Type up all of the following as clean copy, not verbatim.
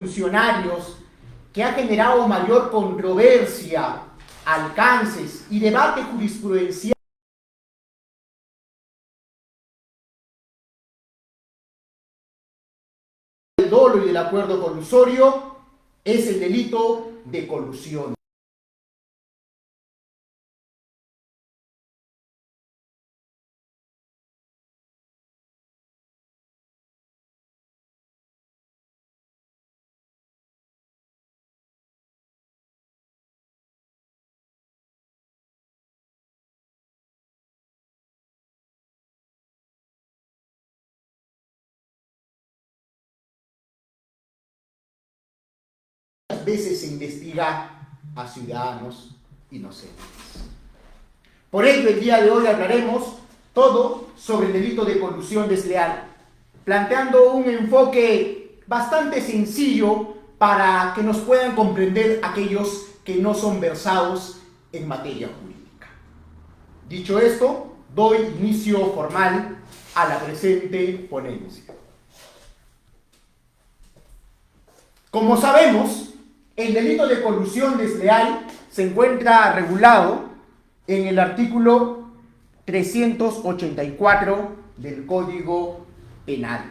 funcionarios que ha generado mayor controversia, alcances y debate jurisprudencial del dolo y del acuerdo colusorio es el delito de colusión. Muchas veces se investiga a ciudadanos inocentes. Por ello, el día de hoy hablaremos todo sobre el delito de colusión desleal, planteando un enfoque bastante sencillo para que nos puedan comprender aquellos que no son versados en materia jurídica. Dicho esto, doy inicio formal a la presente ponencia. Como sabemos, el delito de colusión desleal se encuentra regulado en el artículo 384 del Código Penal,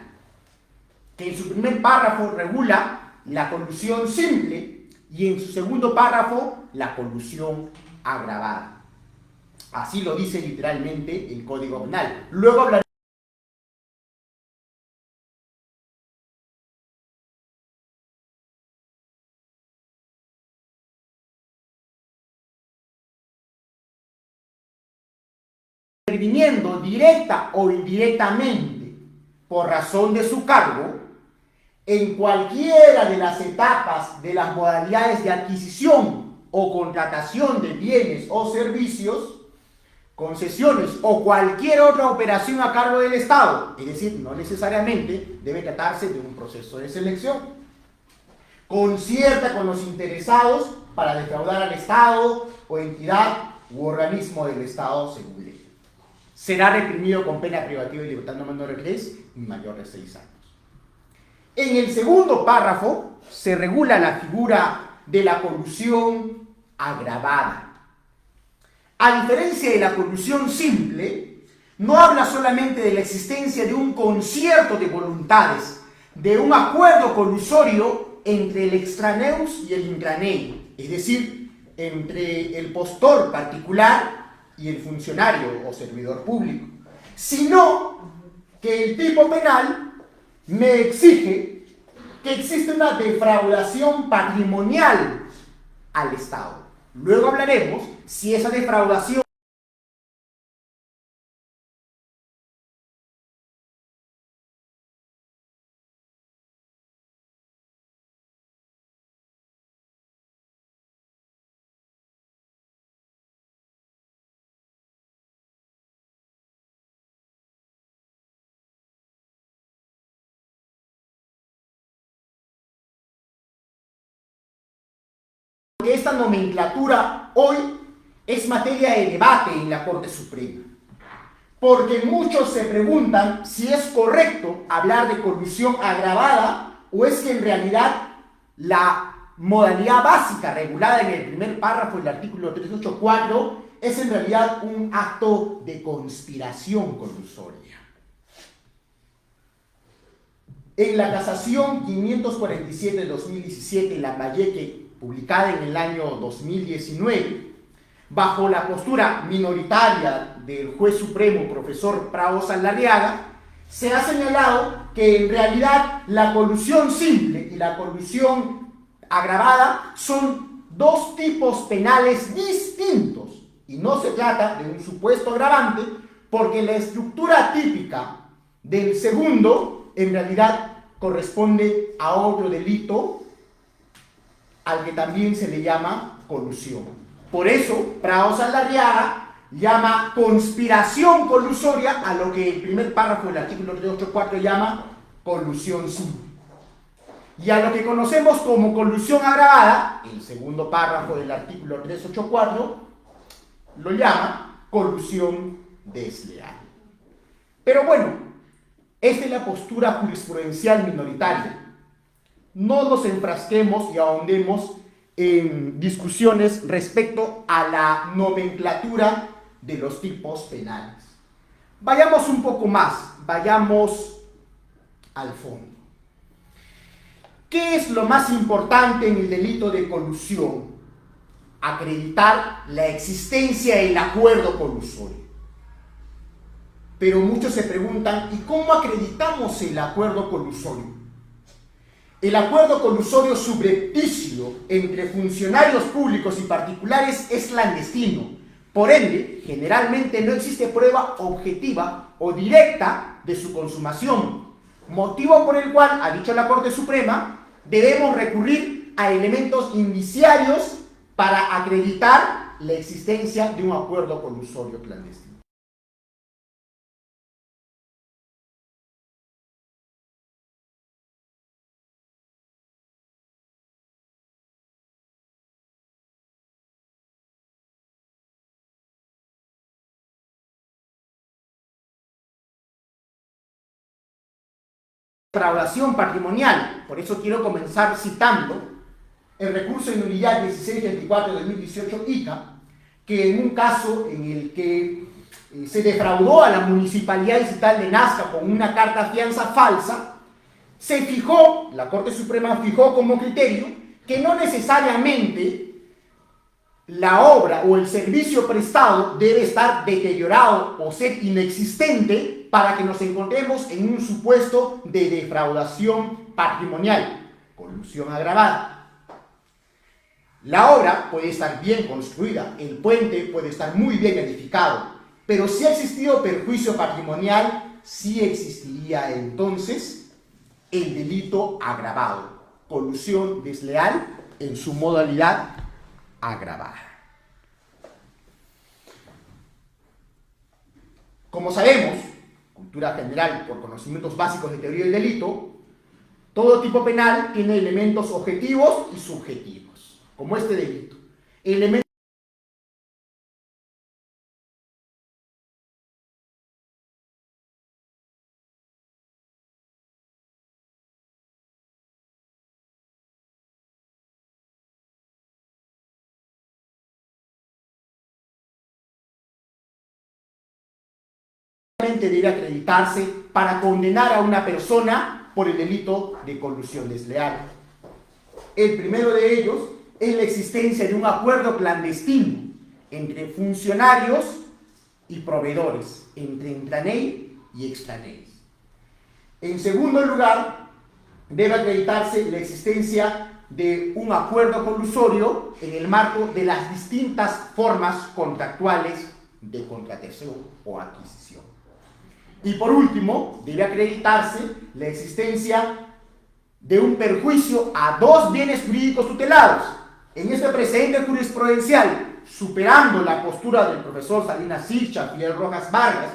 que en su primer párrafo regula la colusión simple y en su segundo párrafo la colusión agravada. Así lo dice literalmente el Código Penal. Luego hablaremos interviniendo directa o indirectamente por razón de su cargo en cualquiera de las etapas de las modalidades de adquisición o contratación de bienes o servicios, concesiones o cualquier otra operación a cargo del Estado, es decir, no necesariamente debe tratarse de un proceso de selección, concierta con los interesados para defraudar al Estado o entidad u organismo del Estado según ley. Será reprimido con pena privativa de libertad no menor de 3 y mayor de 6 años. En el segundo párrafo se regula la figura de la colusión agravada. A diferencia de la colusión simple, no habla solamente de la existencia de un concierto de voluntades, de un acuerdo colusorio entre el extraneus y el intraneus, es decir, entre el postor particular y el funcionario o servidor público, sino que el tipo penal me exige que existe una defraudación patrimonial al Estado. Luego hablaremos si esa defraudación que esta nomenclatura hoy es materia de debate en la Corte Suprema, porque muchos se preguntan si es correcto hablar de colusión agravada o es que en realidad la modalidad básica regulada en el primer párrafo del artículo 384 es en realidad un acto de conspiración colusoria. En la casación 547 de 2017, Lambayeque, publicada en el año 2019, bajo la postura minoritaria del juez supremo profesor Prado Saldarriaga, se ha señalado que en realidad la colusión simple y la colusión agravada son dos tipos penales distintos y no se trata de un supuesto agravante porque la estructura típica del segundo en realidad corresponde a otro delito al que también se le llama colusión. Por eso, Prado Saldarriaga llama conspiración colusoria a lo que el primer párrafo del artículo 384 llama colusión simple. Y a lo que conocemos como colusión agravada, el segundo párrafo del artículo 384 lo llama colusión desleal. Pero bueno, esta es la postura jurisprudencial minoritaria. no nos enfrasquemos y ahondemos en discusiones respecto a la nomenclatura de los tipos penales. Vayamos un poco más, vayamos al fondo. ¿Qué es lo más importante en el delito de colusión? Acreditar la existencia del acuerdo colusorio. Pero muchos se preguntan, ¿y cómo acreditamos el acuerdo colusorio? El acuerdo colusorio subrepticio entre funcionarios públicos y particulares es clandestino. Por ende, generalmente no existe prueba objetiva o directa de su consumación, motivo por el cual, ha dicho la Corte Suprema, debemos recurrir a elementos indiciarios para acreditar la existencia de un acuerdo colusorio clandestino. Defraudación patrimonial, por eso quiero comenzar citando el recurso de nulidad 1634 de 2018 ICA, que en un caso en el que se defraudó a la Municipalidad Distrital de Nazca con una carta fianza falsa, se fijó, la Corte Suprema fijó como criterio que no necesariamente la obra o el servicio prestado debe estar deteriorado o ser inexistente para que nos encontremos en un supuesto de defraudación patrimonial, colusión agravada. La obra puede estar bien construida, el puente puede estar muy bien edificado, pero si ha existido perjuicio patrimonial, sí existiría entonces el delito agravado, colusión desleal en su modalidad agravada. Como sabemos, cultura general por conocimientos básicos de teoría del delito, todo tipo penal tiene elementos objetivos y subjetivos, como este delito. Elementos debe acreditarse para condenar a una persona por el delito de colusión desleal. El primero de ellos es la existencia de un acuerdo clandestino entre funcionarios y proveedores, entre intraney y extraney. En segundo lugar, debe acreditarse la existencia de un acuerdo colusorio en el marco de las distintas formas contractuales de contratación o adquisición. Y por último, debe acreditarse la existencia de un perjuicio a dos bienes jurídicos tutelados. En este precedente jurisprudencial, superando la postura del profesor Salinas Sircha, Fidel Rojas Vargas,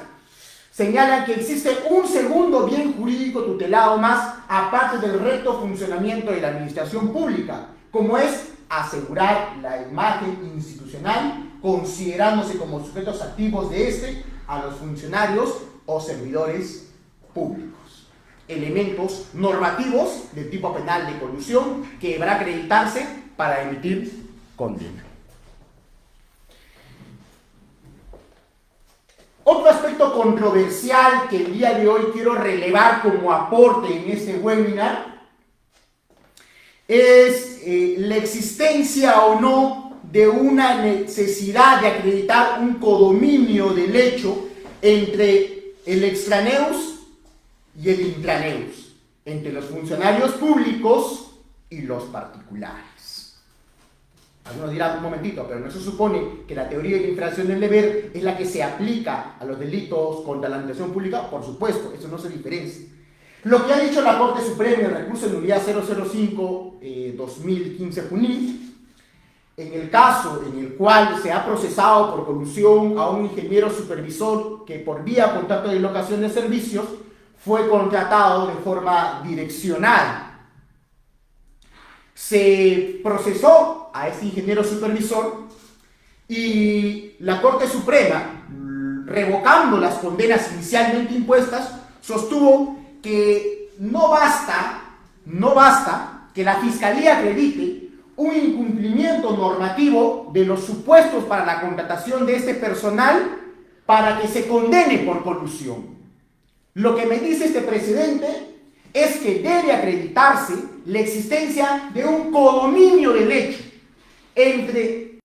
señalan que existe un segundo bien jurídico tutelado más, aparte del recto funcionamiento de la administración pública, como es asegurar la imagen institucional, considerándose como sujetos activos de este a los funcionarios o servidores públicos. Elementos normativos del tipo penal de colusión que deberá acreditarse para emitir condena. Otro aspecto controversial que el día de hoy quiero relevar como aporte en este webinar es la existencia o no de una necesidad de acreditar un codominio del hecho entre el extraneus y el intraneus, entre los funcionarios públicos y los particulares. Algunos dirán, un momentito, pero no se supone que la teoría de la infracción del deber es la que se aplica a los delitos contra la administración pública. Por supuesto, eso no se diferencia. Lo que ha dicho la Corte Suprema en el recurso de nulidad 005-2015 Junín, en el caso en el cual se ha procesado por colusión a un ingeniero supervisor que por vía contrato de locación de servicios fue contratado de forma direccional. Se procesó a este ingeniero supervisor y la Corte Suprema, revocando las condenas inicialmente impuestas, sostuvo que no basta que la Fiscalía acredite un incumplimiento normativo de los supuestos para la contratación de este personal para que se condene por colusión. Lo que me dice este precedente es que debe acreditarse la existencia de un codominio del hecho entre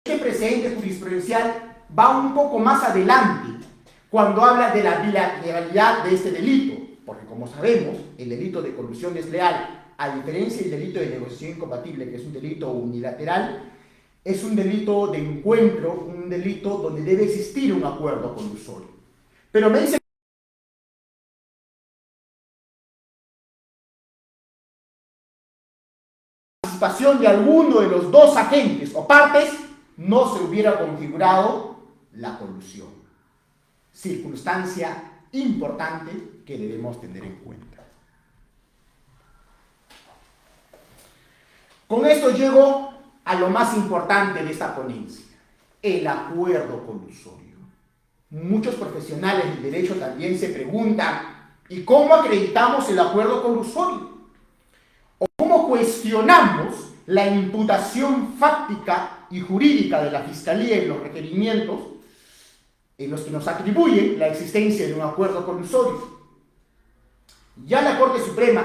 este precedente jurisprudencial va un poco más adelante cuando habla de la bilateralidad de este delito, porque como sabemos, el delito de colusión desleal, a diferencia del delito de negociación incompatible, que es un delito unilateral, es un delito de encuentro, un delito donde debe existir un acuerdo colusorio. Pero me dice que la participación de alguno de los dos agentes o partes no se hubiera configurado la colusión. Circunstancia importante que debemos tener en cuenta. Con esto llego a lo más importante de esta ponencia, el acuerdo colusorio. Muchos profesionales del derecho también se preguntan, ¿y cómo acreditamos el acuerdo colusorio? ¿O cómo cuestionamos la imputación fáctica y jurídica de la Fiscalía y los requerimientos en los que nos atribuyen la existencia de un acuerdo colusorio? Ya la Corte Suprema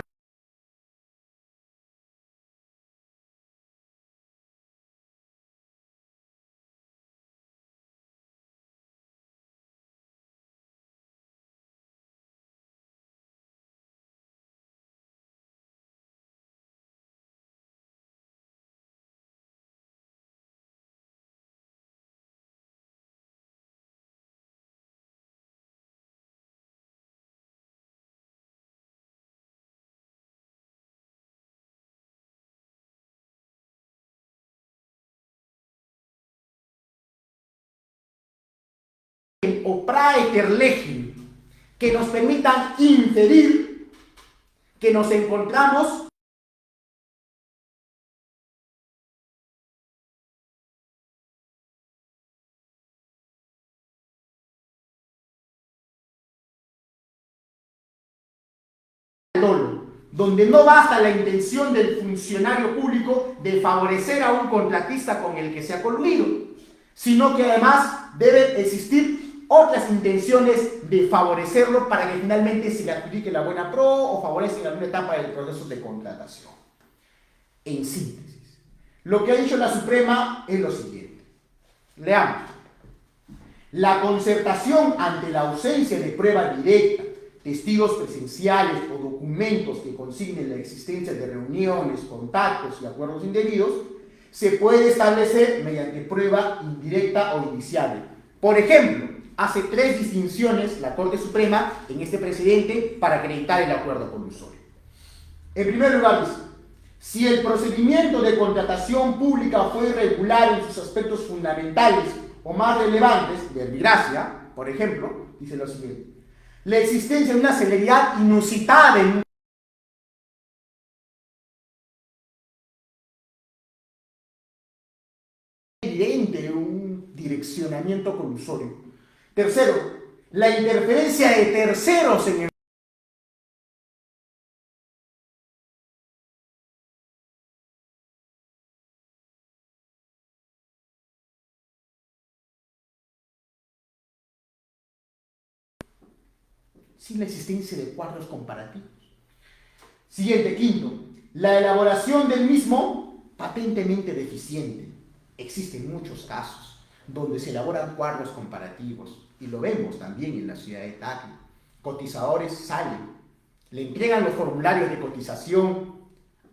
o praeter legem que nos permitan inferir que nos encontramos donde no basta la intención del funcionario público de favorecer a un contratista con el que se ha coludido, sino que además deben existir otras intenciones de favorecerlo para que finalmente se le adjudique la buena pro o favorece en alguna etapa del proceso de contratación. En síntesis, lo que ha dicho la Suprema es lo siguiente. Leamos. La concertación ante la ausencia de prueba directa, testigos presenciales o documentos que consignen la existencia de reuniones, contactos y acuerdos indebidos, se puede establecer mediante prueba indirecta o indiciable. Por ejemplo, hace tres distinciones la Corte Suprema en este precedente para acreditar el acuerdo colusorio. En primer lugar, dice, si el procedimiento de contratación pública fue irregular en sus aspectos fundamentales o más relevantes, verbigracia, por ejemplo, dice lo siguiente: la existencia de una celeridad inusitada en un evidente de un direccionamiento colusorio. Tercero, la interferencia de terceros en el sin la existencia de cuadros comparativos. Siguiente, quinto, la elaboración del mismo patentemente deficiente. Existen muchos casos donde se elaboran cuadros comparativos y lo vemos también en la ciudad de Tacna. Cotizadores salen, le entregan los formularios de cotización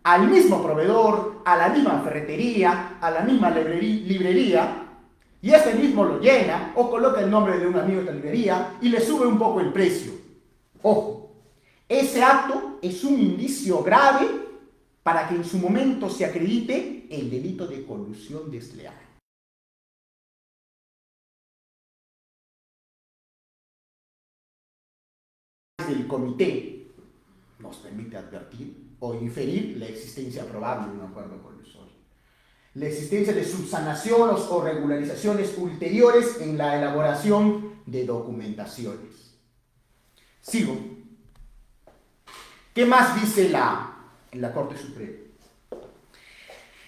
al mismo proveedor, a la misma ferretería, a la misma librería, y este mismo lo llena o coloca el nombre de un amigo de la librería y le sube un poco el precio. Ojo, ese acto es un indicio grave para que en su momento se acredite el delito de colusión desleal. El comité nos permite advertir o inferir la existencia probable de un acuerdo colusorio. La existencia de subsanaciones o regularizaciones ulteriores en la elaboración de documentaciones. Sigo. ¿Qué más dice la Corte Suprema?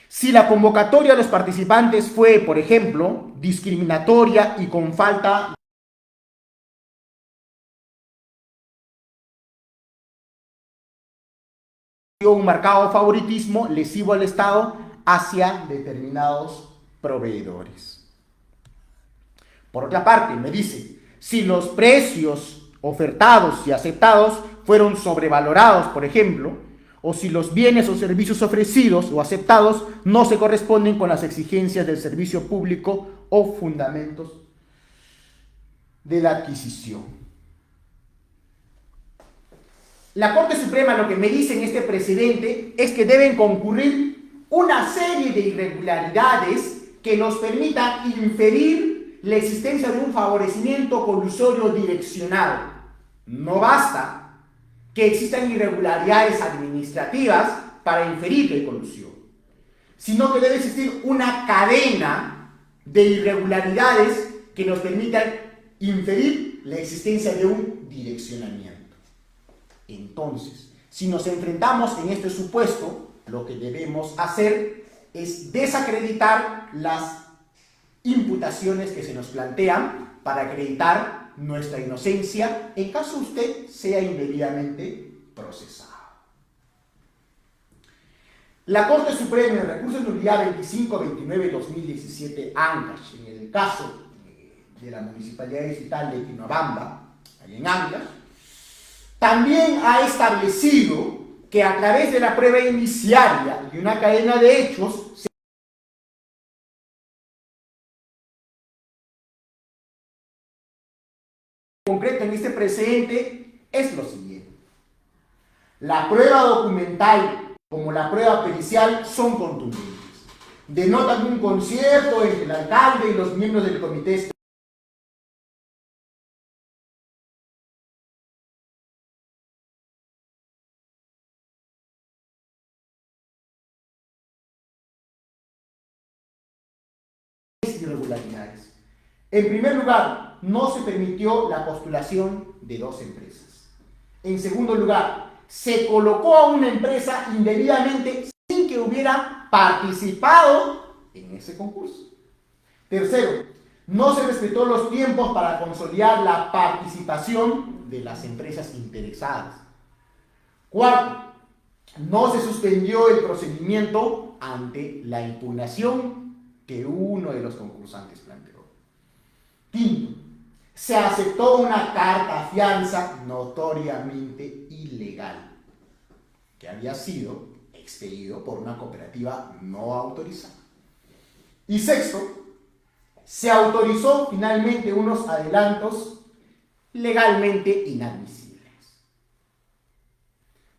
Si la convocatoria a los participantes fue, por ejemplo, discriminatoria y con falta de un marcado favoritismo lesivo al Estado hacia determinados proveedores. Por otra parte, me dice, si los precios ofertados y aceptados fueron sobrevalorados, por ejemplo, o si los bienes o servicios ofrecidos o aceptados no se corresponden con las exigencias del servicio público o fundamentos de la adquisición. La Corte Suprema lo que me dice en este precedente es que deben concurrir una serie de irregularidades que nos permitan inferir la existencia de un favorecimiento colusorio direccionado. No basta que existan irregularidades administrativas para inferir la colusión, sino que debe existir una cadena de irregularidades que nos permitan inferir la existencia de un direccionamiento. Entonces, si nos enfrentamos en este supuesto, lo que debemos hacer es desacreditar las imputaciones que se nos plantean para acreditar nuestra inocencia en caso usted sea indebidamente procesado. La Corte Suprema en el recurso de nulidad 2529-2017 Ancash, en el caso de la Municipalidad Distrital de Quinobamba, ahí en Ancash, también ha establecido que a través de la prueba indiciaria y una cadena de hechos concreto en este precedente es lo siguiente. La prueba documental como la prueba pericial son contundentes. Denotan un concierto entre el alcalde y los miembros del comité. Irregularidades. En primer lugar, no se permitió la postulación de dos empresas. En segundo lugar, se colocó a una empresa indebidamente sin que hubiera participado en ese concurso. Tercero, no se respetó los tiempos para consolidar la participación de las empresas interesadas. Cuarto, no se suspendió el procedimiento ante la impugnación que uno de los concursantes planteó. Quinto, se aceptó una carta fianza notoriamente ilegal que había sido expedido por una cooperativa no autorizada. Y sexto, se autorizó finalmente unos adelantos legalmente inadmisibles.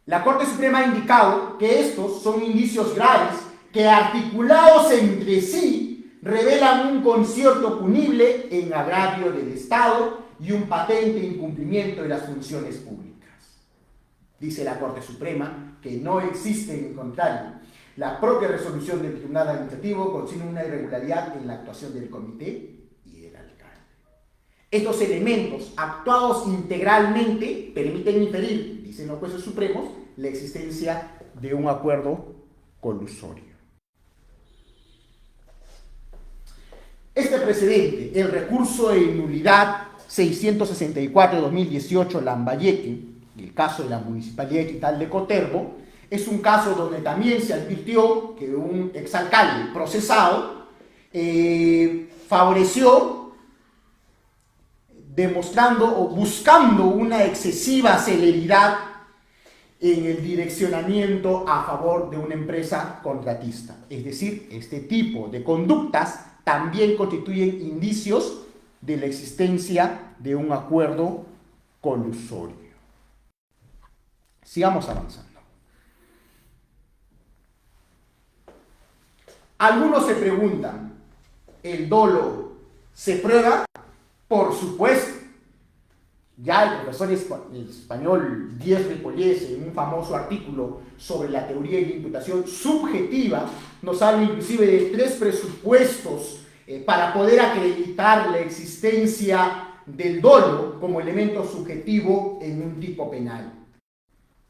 La Corte Suprema ha indicado que estos son indicios graves que, articulados entre sí, revelan un concierto punible en agravio del Estado y un patente incumplimiento de las funciones públicas. Dice la Corte Suprema que no existe, en contrario, la propia resolución del Tribunal Administrativo contiene una irregularidad en la actuación del comité y del alcalde. Estos elementos, actuados integralmente, permiten inferir, dicen los jueces supremos, la existencia de un acuerdo colusorio. Este precedente, el recurso de nulidad 664-2018 Lambayeque, el caso de la Municipalidad Distrital de Coterbo, es un caso donde también se advirtió que un exalcalde procesado favoreció, demostrando o buscando una excesiva celeridad en el direccionamiento a favor de una empresa contratista. Es decir, este tipo de conductas también constituyen indicios de la existencia de un acuerdo colusorio. Sigamos avanzando. Algunos se preguntan, ¿el dolo se prueba? Por supuesto. Ya el profesor español Díez Ripollés, en un famoso artículo sobre la teoría de la imputación subjetiva, nos habla inclusive de 3 presupuestos para poder acreditar la existencia del dolo como elemento subjetivo en un tipo penal.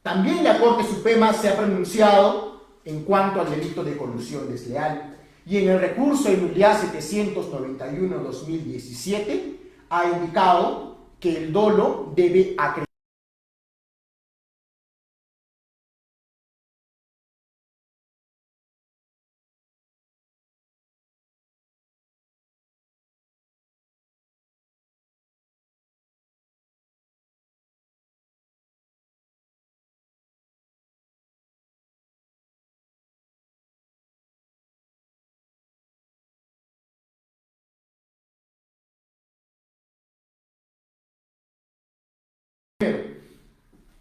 También la Corte Suprema se ha pronunciado en cuanto al delito de colusión desleal y en el recurso de nulidad 791-2017 ha indicado que el dolo debe acreditar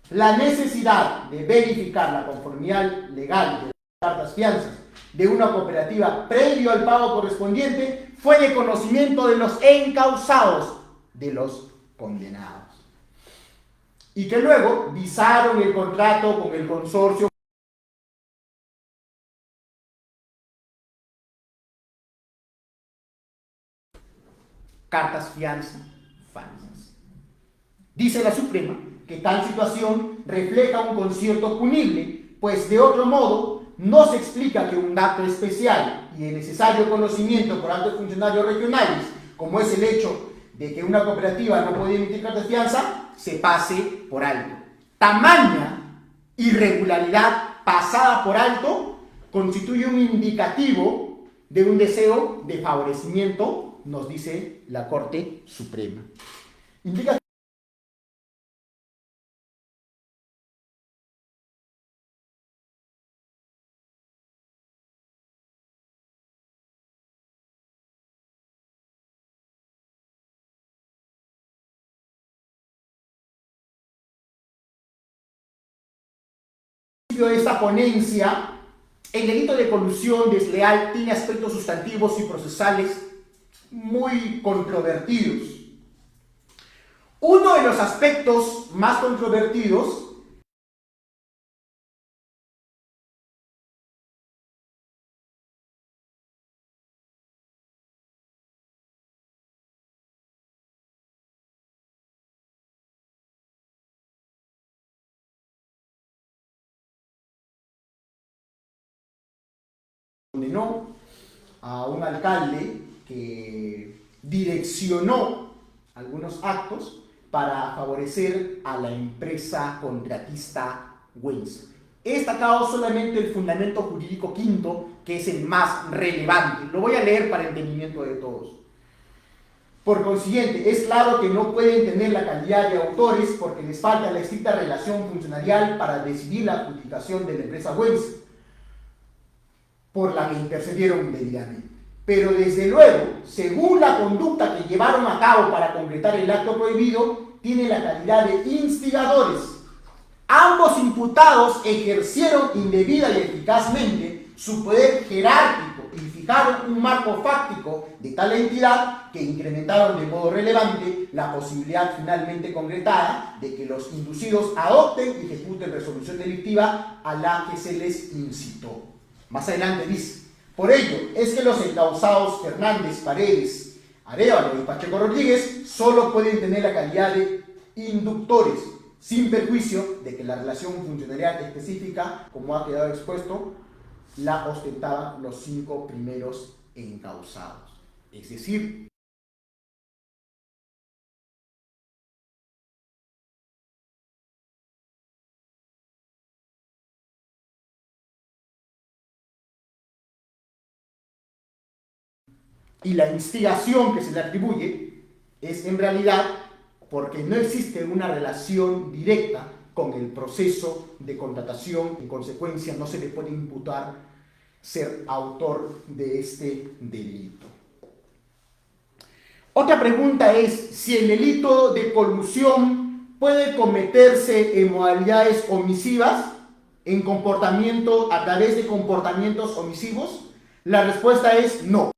la necesidad de verificar la conformidad legal de las cartas fianzas de una cooperativa previo al pago correspondiente fue de conocimiento de los encausados, de los condenados, y que luego visaron el contrato con el consorcio cartas fianza falsas. Dice la Suprema que tal situación refleja un concierto punible, pues de otro modo no se explica que un dato especial y de necesario conocimiento por altos funcionarios regionales, como es el hecho de que una cooperativa no puede emitir cartas de fianza, se pase por alto. Tamaña irregularidad pasada por alto constituye un indicativo de un deseo de favorecimiento, nos dice la Corte Suprema. Indica de esta ponencia, el delito de colusión desleal tiene aspectos sustantivos y procesales muy controvertidos. Uno de los aspectos más controvertidos condenó a un alcalde que direccionó algunos actos para favorecer a la empresa contratista Wenza. He destacado solamente el fundamento jurídico quinto, que es el más relevante. Lo voy a leer para entendimiento de todos. Por consiguiente, es claro que no pueden tener la calidad de autores porque les falta la estricta relación funcionarial para decidir la adjudicación de la empresa Wenza, por la que intercedieron indebidamente. Pero desde luego, según la conducta que llevaron a cabo para concretar el acto prohibido, tiene la calidad de instigadores. Ambos imputados ejercieron indebida y eficazmente su poder jerárquico y fijaron un marco fáctico de tal entidad que incrementaron de modo relevante la posibilidad finalmente concretada de que los inducidos adopten y ejecuten resolución delictiva a la que se les incitó. Más adelante dice: por ello es que los encausados Fernández, Paredes, Arévalo y Pacheco Rodríguez solo pueden tener la calidad de inductores, sin perjuicio de que la relación funcionarial específica, como ha quedado expuesto, la ostentaban los 5 primeros encausados. Es decir, y la instigación que se le atribuye es en realidad porque no existe una relación directa con el proceso de contratación. En consecuencia, no se le puede imputar ser autor de este delito. Otra pregunta es si el delito de colusión puede cometerse en modalidades omisivas, en comportamiento, a través de comportamientos omisivos. La respuesta es no.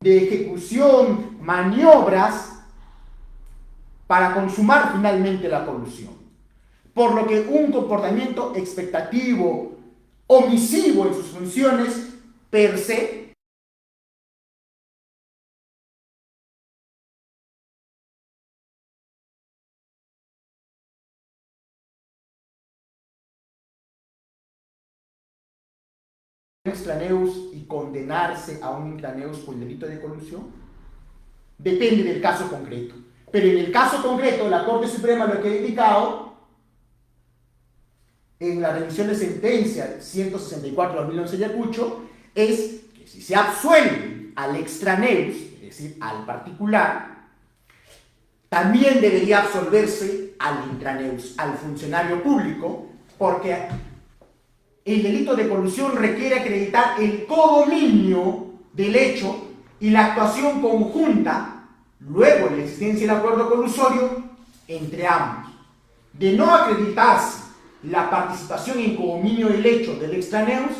De ejecución, maniobras para consumar finalmente la colusión. Por lo que un comportamiento expectativo, omisivo en sus funciones, per se, extraneus y condenarse a un intraneus por el delito de colusión? Depende del caso concreto. Pero en el caso concreto, la Corte Suprema lo que ha indicado en la revisión de sentencia 164/2011 de Ayacucho es que si se absuelve al extraneus, es decir, al particular, también debería absolverse al intraneus, al funcionario público, porque el delito de colusión requiere acreditar el codominio del hecho y la actuación conjunta, luego la existencia del acuerdo colusorio, entre ambos. De no acreditarse la participación en codominio del hecho del extraneus,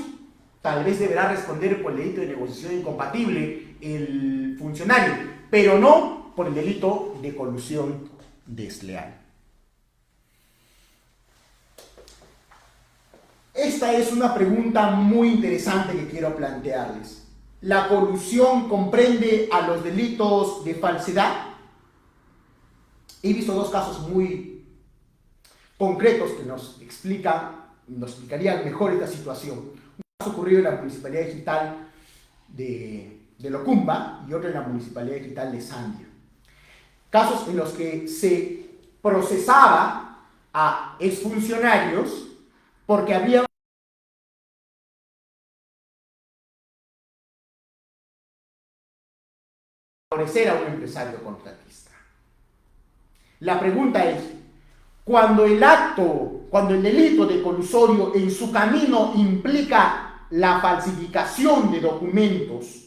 tal vez deberá responder por el delito de negociación incompatible el funcionario, pero no por el delito de colusión desleal. Esta es una pregunta muy interesante que quiero plantearles. ¿La colusión comprende a los delitos de falsedad? He visto dos casos muy concretos que nos explicarían mejor esta situación. Un caso ocurrido en la Municipalidad Digital de Locumba y otro en la Municipalidad Digital de Sandia. Casos en los que se procesaba a exfuncionarios porque había favorecer a un empresario contratista. La pregunta es, cuando el delito de colusorio en su camino implica la falsificación de documentos,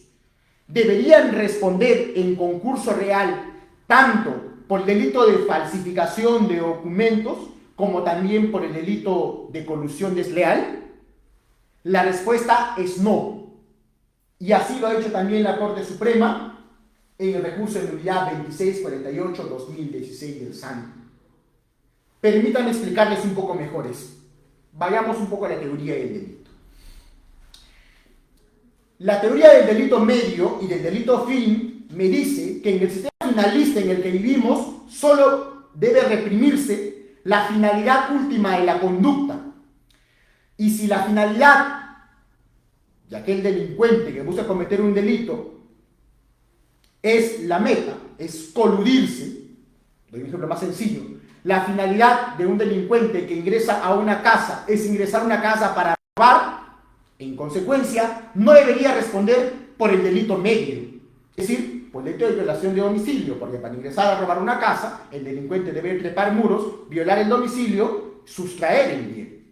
deberían responder en concurso real tanto por el delito de falsificación de documentos como también por el delito de colusión desleal. La respuesta es no. Y así lo ha hecho también la Corte Suprema en el recurso de nulidad 2648/2016 del SAN. Permítanme explicarles un poco mejor eso. Vayamos un poco a la teoría del delito. La teoría del delito medio y del delito fin me dice que en el sistema finalista en el que vivimos solo debe reprimirse la finalidad última de la conducta. Y si la finalidad de aquel delincuente que busca cometer un delito es la meta, es coludirse, doy un ejemplo más sencillo, la finalidad de un delincuente que ingresa a una casa es ingresar a una casa para robar, en consecuencia, no debería responder por el delito medio, es decir, por el delito de violación de domicilio, porque para ingresar a robar una casa, el delincuente debe trepar muros, violar el domicilio, sustraer el bien.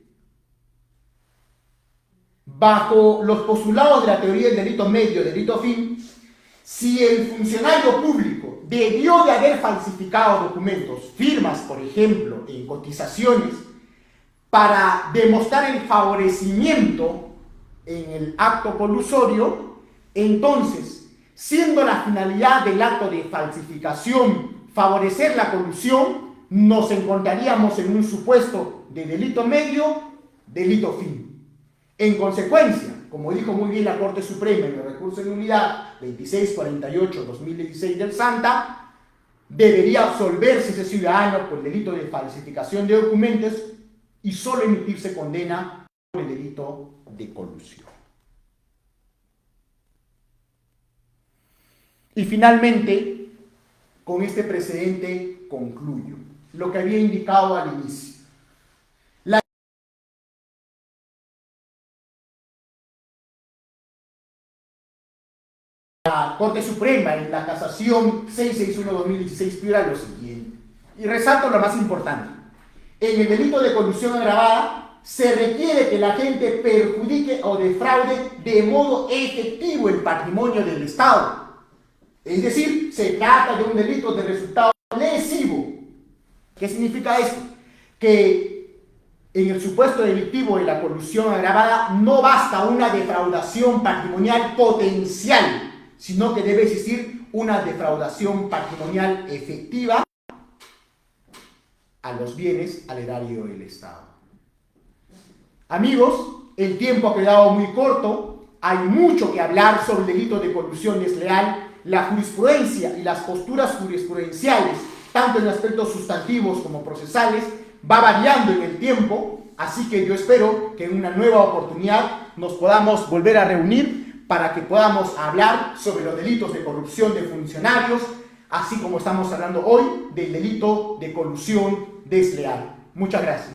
Bajo los postulados de la teoría del delito medio, delito fin, si el funcionario público debió de haber falsificado documentos, firmas, por ejemplo, en cotizaciones, para demostrar el favorecimiento en el acto colusorio, entonces, siendo la finalidad del acto de falsificación favorecer la colusión, nos encontraríamos en un supuesto de delito medio, delito fin. En consecuencia, como dijo muy bien la Corte Suprema en el recurso de nulidad 2648/2016 del SANTA, debería absolverse ese ciudadano por el delito de falsificación de documentos y solo emitirse condena por el delito de colusión. Y finalmente, con este precedente concluyo lo que había indicado al inicio. La Corte Suprema en la casación 661/2016 pide lo siguiente, y resalto lo más importante: en el delito de colusión agravada se requiere que la gente perjudique o defraude de modo efectivo el patrimonio del Estado, es decir, se trata de un delito de resultado lesivo. ¿Qué significa esto? Que en el supuesto delictivo de la colusión agravada no basta una defraudación patrimonial potencial, sino que debe existir una defraudación patrimonial efectiva a los bienes al erario del Estado. Amigos, el tiempo ha quedado muy corto, hay mucho que hablar sobre el delito de colusión desleal. La jurisprudencia y las posturas jurisprudenciales, tanto en aspectos sustantivos como procesales, va variando en el tiempo, así que yo espero que en una nueva oportunidad nos podamos volver a reunir para que podamos hablar sobre los delitos de corrupción de funcionarios, así como estamos hablando hoy del delito de colusión desleal. Muchas gracias.